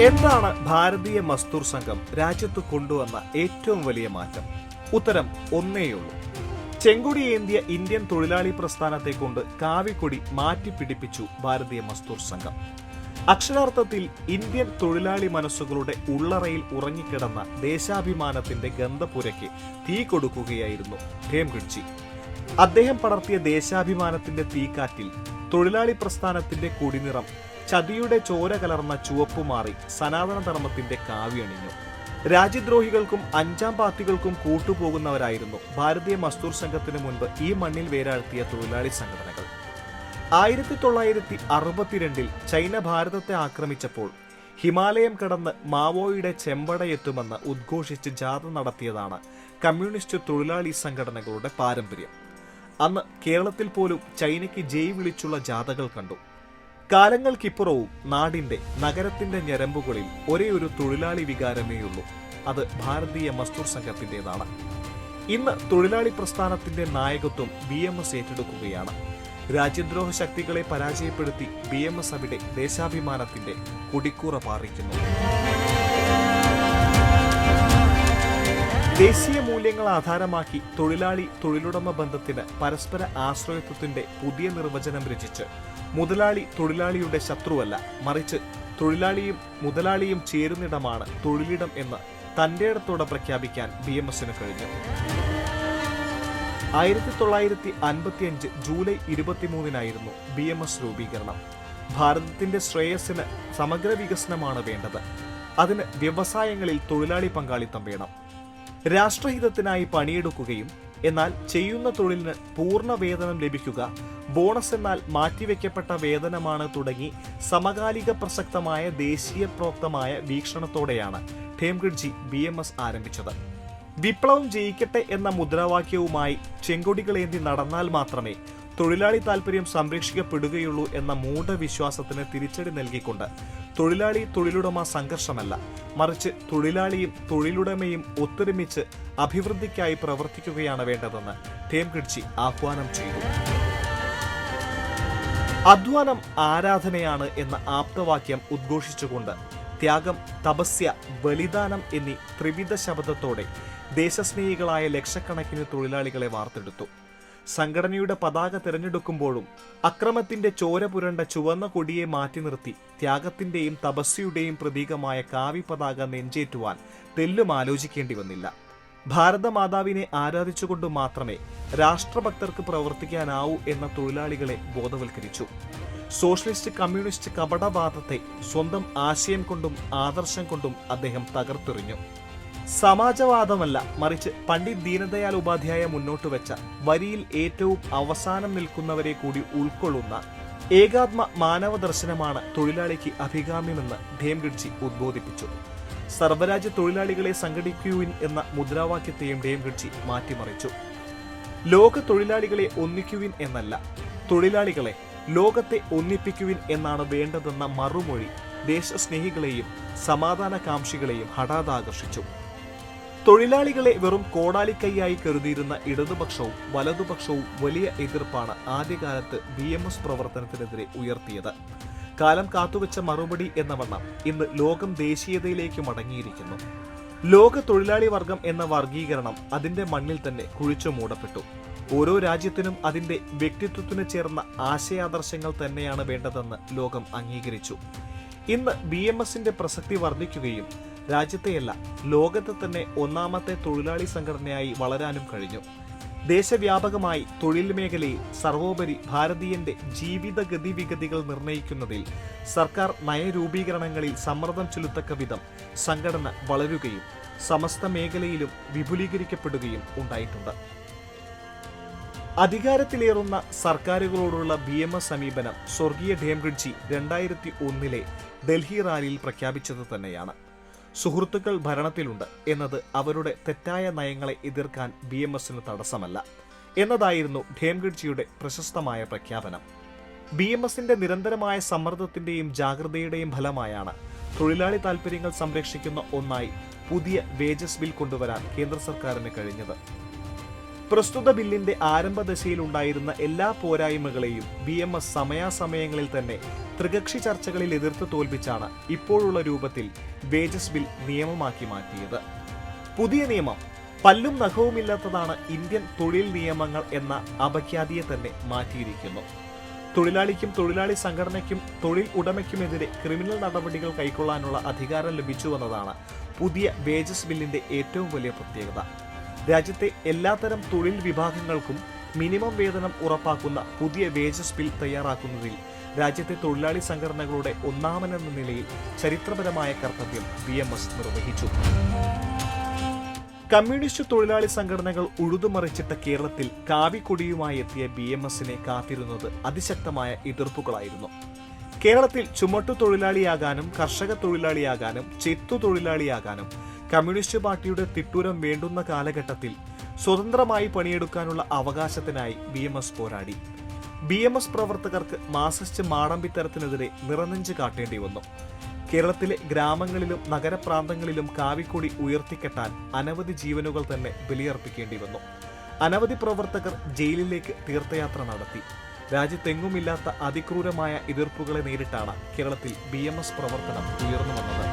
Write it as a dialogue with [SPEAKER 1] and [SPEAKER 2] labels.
[SPEAKER 1] എന്താണ് ഭാരതീയ മസ്ദൂർ സംഘം രാജ്യത്ത് കൊണ്ടുവന്ന ഏറ്റവും വലിയ മാറ്റം? ഉത്തരം ഒന്നേയുള്ളൂ. ചെങ്കൊടി ഏന്തിയ ഇന്ത്യൻ തൊഴിലാളി പ്രസ്ഥാനത്തെ കൊണ്ട് കാവിക്കൊടി മാറ്റിപ്പിടിപ്പിച്ചു ഭാരതീയ മസ്ദൂർ സംഘം. അക്ഷരാർത്ഥത്തിൽ ഇന്ത്യൻ തൊഴിലാളി മനസ്സുകളുടെ ഉള്ളറയിൽ ഉറങ്ങിക്കിടന്ന ദേശാഭിമാനത്തിന്റെ ഗന്ധപുരയ്ക്ക് തീ കൊടുക്കുകയായിരുന്നു ഖേംഗഡ്ജി. അദ്ദേഹം പടർത്തിയ ദേശാഭിമാനത്തിന്റെ തീക്കാറ്റിൽ തൊഴിലാളി പ്രസ്ഥാനത്തിന്റെ കൊടിനിറം ചതിയുടെ ചോര കലർന്ന ചുവപ്പു മാറി സനാതന ധർമ്മത്തിന്റെ കാവ്യണിഞ്ഞു. രാജ്യദ്രോഹികൾക്കും അഞ്ചാം പാർട്ടികൾക്കും കൂട്ടുപോകുന്നവരായിരുന്നു ഭാരതീയ മസ്ദൂർ സംഘത്തിന് മുൻപ് ഈ മണ്ണിൽ വേരാഴ്ത്തിയ തൊഴിലാളി സംഘടനകൾ. 1962 ചൈന ഭാരതത്തെ ആക്രമിച്ചപ്പോൾ ഹിമാലയം കടന്ന് മാവോയുടെ ചെമ്പടയെത്തുമെന്ന് ഉദ്ഘോഷിച്ച് ജാഥ നടത്തിയതാണ് കമ്മ്യൂണിസ്റ്റ് തൊഴിലാളി സംഘടനകളുടെ പാരമ്പര്യം. അന്ന് കേരളത്തിൽ പോലും ചൈനയ്ക്ക് ജയ് വിളിച്ചുള്ള ജാഥകൾ കണ്ടു. കാലങ്ങൾക്കിപ്പുറവും നാടിന്റെ നഗരത്തിന്റെ ഞരമ്പുകളിൽ ഒരേ ഒരു തൊഴിലാളി വികാരമേയുള്ളൂ. അത് ഭാരതീയ മസ്ദൂർ സംഘത്തിന്റേതാണ്. ഇന്ന് തൊഴിലാളി പ്രസ്ഥാനത്തിന്റെ നായകത്വം BMS ഏറ്റെടുക്കുകയാണ്. രാജ്യദ്രോഹ ശക്തികളെ പരാജയപ്പെടുത്തി BMS അവിടെ ദേശാഭിമാനത്തിന്റെ കൊടിക്കൂറ പാറിക്കുന്നു. ദേശീയ മൂല്യങ്ങൾ ആധാരമാക്കി തൊഴിലാളി തൊഴിലുടമ ബന്ധത്തിന് പരസ്പര ആശ്രയത്വത്തിന്റെ പുതിയ നിർവചനം രചിച്ച് മുതലാളി തൊഴിലാളിയുടെ ശത്രുവല്ല, മറിച്ച് തൊഴിലാളിയും മുതലാളിയും ചേരുന്നിടമാണ് തൊഴിലിടം എന്ന് തന്റെ ഇടത്തോടെ പ്രഖ്യാപിക്കാൻ BMSന് കഴിഞ്ഞു. 1955 ജൂലൈ 23 BMS രൂപീകരണം. ഭാരതത്തിന്റെ ശ്രേയസ്സിന് സമഗ്ര വികസനമാണ് വേണ്ടത്. അതിന് വ്യവസായങ്ങളിൽ തൊഴിലാളി പങ്കാളിത്തം വേണം. രാഷ്ട്രഹിതത്തിനായി പണിയെടുക്കുകയും എന്നാൽ ചെയ്യുന്ന തൊഴിലിന് പൂർണ്ണ വേതനം ലഭിക്കുക, ബോണസ് എന്നാൽ മാറ്റിവെക്കപ്പെട്ട വേതനമാണ് തുടങ്ങി സമകാലിക പ്രസക്തമായ ദേശീയ പ്രോക്തമായ വീക്ഷണത്തോടെയാണ് ഖേംഗഡ്ജി BMS ആരംഭിച്ചത്. വിപ്ലവം ജയിക്കട്ടെ എന്ന മുദ്രാവാക്യവുമായി ചെങ്കൊടികളേന്തി നടന്നാൽ മാത്രമേ തൊഴിലാളി താൽപര്യം സംരക്ഷിക്കപ്പെടുകയുള്ളൂ എന്ന മൂഢവിശ്വാസത്തിന് തിരിച്ചടി നൽകിക്കൊണ്ട് തൊഴിലാളി തൊഴിലുടമ സംഘർഷമല്ല, മറിച്ച് തൊഴിലാളിയും തൊഴിലുടമയും ഒത്തൊരുമിച്ച് അഭിവൃദ്ധിക്കായി പ്രവർത്തിക്കുകയാണ് വേണ്ടതെന്ന് ഖേംഗഡ്ജി ആഹ്വാനം ചെയ്തു. അധ്വാനം ആരാധനയാണ് എന്ന ആപ്തവാക്യം ഉദ്ഘോഷിച്ചുകൊണ്ട് ത്യാഗം, തപസ്യ, ബലിദാനം എന്നീ ത്രിവിധ ശബ്ദത്തോടെ ദേശസ്നേഹികളായ ലക്ഷക്കണക്കിന് തൊഴിലാളികളെ വാർത്തെടുത്തു. സംഘടനയുടെ പതാക തിരഞ്ഞെടുക്കുമ്പോഴും അക്രമത്തിന്റെ ചോര പുരണ്ട ചുവന്ന കൊടിയെ മാറ്റി നിർത്തി ത്യാഗത്തിന്റെയും തപസ്യയുടെയും പ്രതീകമായ കാവി പതാക നെഞ്ചേറ്റുവാൻ തെല്ലും ആലോചിക്കേണ്ടി വന്നില്ല. ഭാരതമാതാവിനെ ആരാധിച്ചുകൊണ്ട് മാത്രമേ രാഷ്ട്രഭക്തർക്ക് പ്രവർത്തിക്കാനാവൂ എന്ന തൊഴിലാളികളെ ബോധവൽക്കരിച്ചു. സോഷ്യലിസ്റ്റ് കമ്മ്യൂണിസ്റ്റ് കപടവാദത്തെ സ്വന്തം ആശയം കൊണ്ടും ആദർശം കൊണ്ടും അദ്ദേഹം തകർത്തെറിഞ്ഞു. സമാജവാദമല്ല, മറിച്ച് പണ്ഡിറ്റ് ദീനദയാൽ ഉപാധ്യായ മുന്നോട്ട് വെച്ച വരിയിൽ ഏറ്റവും അവസാനം നിൽക്കുന്നവരെ കൂടി ഉൾക്കൊള്ളുന്ന ഏകാത്മ മാനവ ദർശനമാണ് തൊഴിലാളിക്ക് അഭികാമ്യമെന്ന് ഖേംഗഡ്ജി ഉദ്ബോധിപ്പിച്ചു. സർവ്വരാജ്യ തൊഴിലാളികളെ സംഘടിക്കുവിൻ എന്ന മുദ്രാവാക്യത്തെയും ഖേംഗഡ്ജി മാറ്റിമറിച്ചു. ലോക തൊഴിലാളികളെ ഒന്നിക്കുവിൻ എന്നല്ല, തൊഴിലാളികളെ ലോകത്തെ ഒന്നിപ്പിക്കുവിൻ എന്നാണ് വേണ്ടതെന്ന മറുമൊഴി ദേശസ്നേഹികളെയും സമാധാനകാംക്ഷികളെയും ഹഠാതാകർഷിച്ചു. തൊഴിലാളികളെ വെറും കോടാലിക്കൈയായി കരുതിയിരുന്ന ഇടതുപക്ഷവും വലതുപക്ഷവും വലിയ എതിർപ്പാണ് ആദ്യകാലത്ത് BMS പ്രവർത്തനത്തിനെതിരെ ഉയർത്തിയത്. കാലം കാത്തുവെച്ച മറുപടി എന്ന വണ്ണം ഇന്ന് ലോകം ദേശീയതയിലേക്ക് മടങ്ങിയിരിക്കുന്നു. ലോക തൊഴിലാളി വർഗം എന്ന വർഗീകരണം അതിന്റെ മണ്ണിൽ തന്നെ കുഴിച്ചു മൂടപ്പെട്ടു. ഓരോ രാജ്യത്തിനും അതിന്റെ വ്യക്തിത്വത്തിന് ചേർന്ന ആശയാദർശങ്ങൾ തന്നെയാണ് വേണ്ടതെന്ന് ലോകം അംഗീകരിച്ചു. ഇന്ന് BMSന്റെ പ്രസക്തി വർദ്ധിക്കുകയും രാജ്യത്തെയല്ല ലോകത്തെ തന്നെ ഒന്നാമത്തെ തൊഴിലാളി സംഘടനയായി വളരാനും കഴിഞ്ഞു. ദേശവ്യാപകമായി തൊഴിൽ മേഖലയിൽ സർവോപരി ഭാരതീയന്റെ ജീവിതഗതിവിഗതികൾ നിർണയിക്കുന്നതിൽ സർക്കാർ നയരൂപീകരണങ്ങളിൽ സമ്മർദ്ദം ചെലുത്തക്ക വിധം സംഘടന വളരുകയും സമസ്ത മേഖലയിലും വിപുലീകരിക്കപ്പെടുകയും ഉണ്ടായിട്ടുണ്ട്. അധികാരത്തിലേറുന്ന സർക്കാരുകളോടുള്ള BMS സമീപനം സ്വർഗീയ ഖേംഗഡ്ജി 2001 ഡൽഹി റാലിയിൽ പ്രഖ്യാപിച്ചത് തന്നെയാണ്. സുഹൃത്തുക്കൾ ഭരണത്തിലുണ്ട് എന്നത് അവരുടെ തെറ്റായ നയങ്ങളെ എതിർക്കാൻ BMSന് തടസ്സമല്ല എന്നതായിരുന്നു ഖേംഗഡ്ജിയുടെ പ്രശസ്തമായ പ്രഖ്യാപനം. BMSന്റെ നിരന്തരമായ സമ്മർദ്ദത്തിന്റെയും ജാഗ്രതയുടെയും ഫലമായാണ് തൊഴിലാളി താൽപര്യങ്ങൾ സംരക്ഷിക്കുന്ന ഒന്നായി പുതിയ വേജസ് ബിൽ കൊണ്ടുവരാൻ കേന്ദ്ര സർക്കാരിന് കഴിഞ്ഞത്. പ്രസ്തുത ബില്ലിന്റെ ആരംഭദശയിലുണ്ടായിരുന്ന എല്ലാ പോരായ്മകളെയും BMS സമയാസമയങ്ങളിൽ തന്നെ ത്രികക്ഷി ചർച്ചകളിൽ എതിർത്ത് തോൽപ്പിച്ചാണ് ഇപ്പോഴുള്ള രൂപത്തിൽ വേജസ് ബിൽ നിയമമാക്കി മാറ്റിയത്. പുതിയ നിയമം പല്ലും നഖവുമില്ലാത്തതാണ് ഇന്ത്യൻ തൊഴിൽ നിയമങ്ങൾ എന്ന അപഖ്യാതിയെ തന്നെ മാറ്റിയിരിക്കുന്നു. തൊഴിലാളിക്കും തൊഴിലാളി സംഘടനയ്ക്കും തൊഴിൽ ഉടമയ്ക്കുമെതിരെ ക്രിമിനൽ നടപടികൾ കൈക്കൊള്ളാനുള്ള അധികാരം ലഭിച്ചുവെന്നതാണ് പുതിയ വേജസ് ബില്ലിന്റെ ഏറ്റവും വലിയ പ്രത്യേകത. രാജ്യത്തെ എല്ലാത്തരം തൊഴിൽ വിഭാഗങ്ങൾക്കും മിനിമം വേതനം ഉറപ്പാക്കുന്ന പുതിയ വേജസ് ബിൽ തയ്യാറാക്കുന്നതിൽ രാജ്യത്തെ തൊഴിലാളി സംഘടനകളുടെ ഒന്നാമനെന്ന നിലയിൽ ചരിത്രപരമായ കർത്തവ്യം BMS നിർവഹിച്ചു. കമ്മ്യൂണിസ്റ്റ് തൊഴിലാളി സംഘടനകൾ ഉഴുതുമറിച്ചിട്ട കേരളത്തിൽ കാവിക്കൊടിയുമായി എത്തിയ BMSനെ കാത്തിരുന്നത് അതിശക്തമായ എതിർപ്പുകളായിരുന്നു. കേരളത്തിൽ ചുമട്ടു തൊഴിലാളിയാകാനും കർഷക തൊഴിലാളിയാകാനും ചെത്തു തൊഴിലാളിയാകാനും കമ്മ്യൂണിസ്റ്റ് പാർട്ടിയുടെ തിട്ടൂരം വേണ്ടുന്ന കാലഘട്ടത്തിൽ സ്വതന്ത്രമായി പണിയെടുക്കാനുള്ള അവകാശത്തിനായി BMS പോരാടി. BMS പ്രവർത്തകർക്ക് മാർക്സിസ്റ്റ് മാടമ്പിത്തരത്തിനെതിരെ നിറനെഞ്ച് കാട്ടേണ്ടി വന്നു. കേരളത്തിലെ ഗ്രാമങ്ങളിലും നഗരപ്രാന്തങ്ങളിലും കാവിക്കൊടി ഉയർത്തിക്കെട്ടാൻ അനവധി ജീവനുകൾ തന്നെ ബലിയർപ്പിക്കേണ്ടി വന്നു. അനവധി പ്രവർത്തകർ ജയിലിലേക്ക് തീർത്ഥയാത്ര നടത്തി. രാജ്യത്തെങ്ങുമില്ലാത്ത അതിക്രൂരമായ എതിർപ്പുകളെ നേരിട്ടാണ് കേരളത്തിൽ BMS പ്രവർത്തനം ഉയർന്നു വന്നത്.